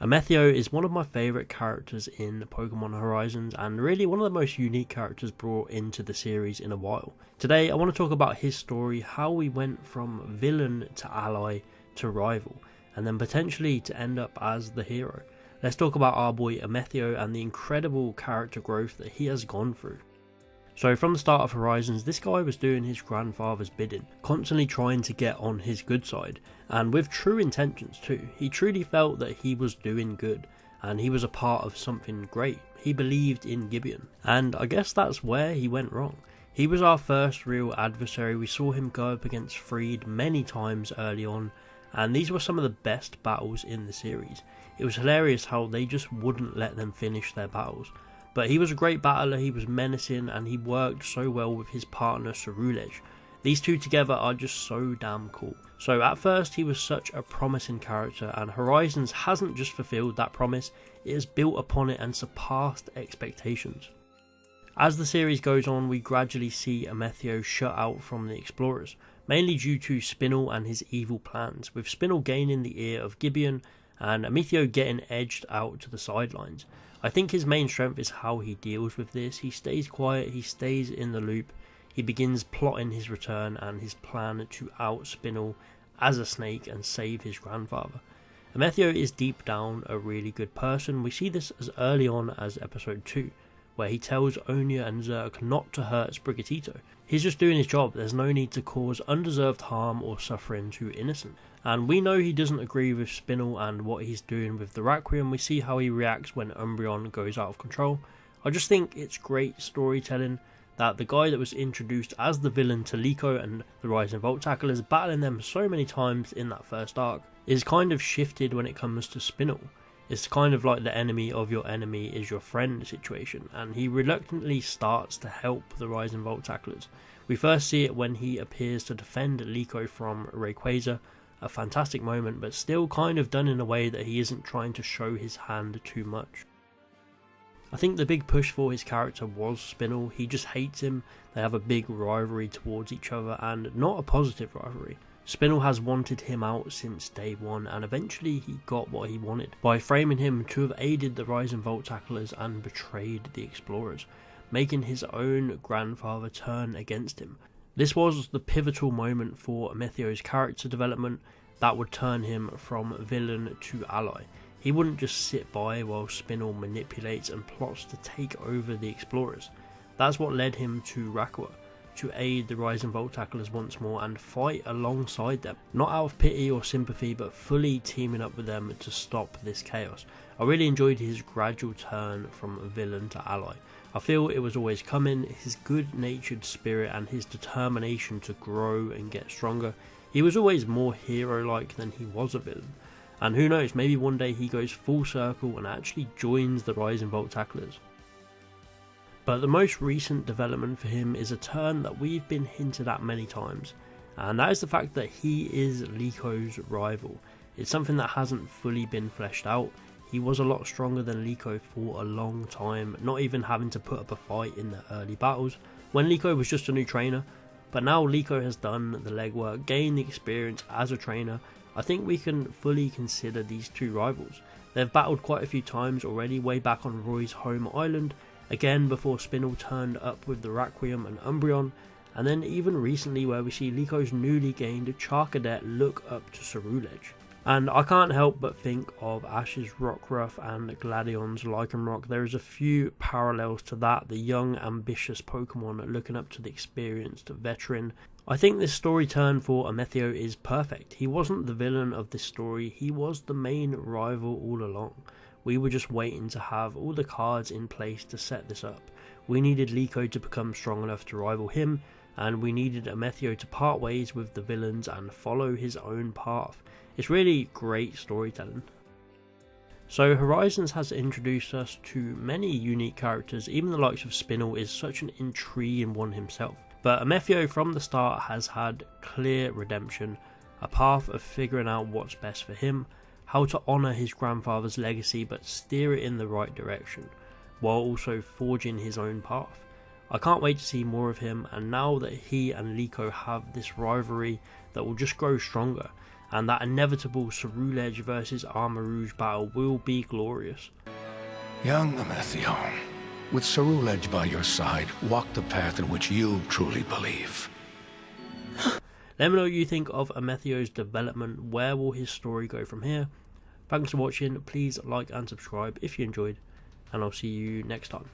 Amethio is one of my favourite characters in Pokémon Horizons and really one of the most unique characters brought into the series in a while. Today I want to talk about his story, how we went from villain to ally to rival, and then potentially to end up as the hero. Let's talk about our boy Amethio and the incredible character growth that he has gone through. So from the start of Horizons, this guy was doing his grandfather's bidding, constantly trying to get on his good side, and with true intentions too. He truly felt that he was doing good, and he was a part of something great. He believed in Gibeon, and I guess that's where he went wrong. He was our first real adversary. We saw him go up against Freed many times early on, and these were some of the best battles in the series. It was hilarious how they just wouldn't let them finish their battles. But he was a great battler, he was menacing, and he worked so well with his partner Scarlet. These two together are just so damn cool. So at first he was such a promising character, and Horizons hasn't just fulfilled that promise, it has built upon it and surpassed expectations. As the series goes on, we gradually see Amethio shut out from the Explorers, mainly due to Spinel and his evil plans, with Spinel gaining the ear of Gibeon and Amethio getting edged out to the sidelines. I think his main strength is how he deals with this. He stays quiet, he stays in the loop, he begins plotting his return and his plan to out Spinel as a snake and save his grandfather. Amethio is deep down a really good person. We see this as early on as episode 2, where he tells Onya and Zerk not to hurt Sprigatito. He's just doing his job, there's no need to cause undeserved harm or suffering to innocent. And we know he doesn't agree with Spinel and what he's doing with the Requiem. We see how he reacts when Umbreon goes out of control. I just think it's great storytelling that the guy that was introduced as the villain to Liko and the Rising Volt Tacklers, battling them so many times in that first arc, is kind of shifted when it comes to Spinel. It's kind of like the enemy of your enemy is your friend situation, and he reluctantly starts to help the Rising Volt Tacklers. We first see it when he appears to defend Liko from Rayquaza, a fantastic moment, but still kind of done in a way that he isn't trying to show his hand too much. I think the big push for his character was Spinel. He just hates him, they have a big rivalry towards each other, and not a positive rivalry. Spinel has wanted him out since day one, and eventually he got what he wanted by framing him to have aided the Rising Volt Tacklers and betrayed the Explorers, making his own grandfather turn against him. This was the pivotal moment for Amethio's character development that would turn him from villain to ally. He wouldn't just sit by while Spinel manipulates and plots to take over the Explorers. That's what led him to Rakua, to aid the Rising Volt Tacklers once more and fight alongside them, not out of pity or sympathy, but fully teaming up with them to stop this chaos. I really enjoyed his gradual turn from villain to ally. I feel it was always coming, his good-natured spirit and his determination to grow and get stronger. He was always more hero-like than he was a villain. And who knows, maybe one day he goes full circle and actually joins the Rising Volt Tacklers. But the most recent development for him is a turn that we've been hinted at many times, and that is the fact that he is Liko's rival. It's something that hasn't fully been fleshed out. He was a lot stronger than Liko for a long time, not even having to put up a fight in the early battles, when Liko was just a new trainer. But now Liko has done the legwork, gained the experience as a trainer. I think we can fully consider these two rivals. They've battled quite a few times already, way back on Roy's home island, again before Spinel turned up with the Requiem and Umbreon, and then even recently where we see Liko's newly gained Charcadet look up to Cerulege. And I can't help but think of Ash's Rockruff and Gladion's Lycanroc. There is a few parallels to that, the young ambitious Pokemon looking up to the experienced veteran. I think this story turn for Amethio is perfect. He wasn't the villain of this story, he was the main rival all along. We were just waiting to have all the cards in place to set this up. We needed Liko to become strong enough to rival him, and we needed Amethio to part ways with the villains and follow his own path. It's really great storytelling. So Horizons has introduced us to many unique characters, even the likes of Spinel is such an intriguing one himself. But Amethio from the start has had clear redemption, a path of figuring out what's best for him, how to honour his grandfather's legacy but steer it in the right direction, while also forging his own path. I can't wait to see more of him, and now that he and Liko have this rivalry that will just grow stronger, and that inevitable Ceruledge versus Armor Rouge battle will be glorious. Young Amethio, with Ceruledge by your side, walk the path in which you truly believe. Let me know what you think of Amethio's development. Where will his story go from here? Thanks for watching. Please like and subscribe if you enjoyed, and I'll see you next time.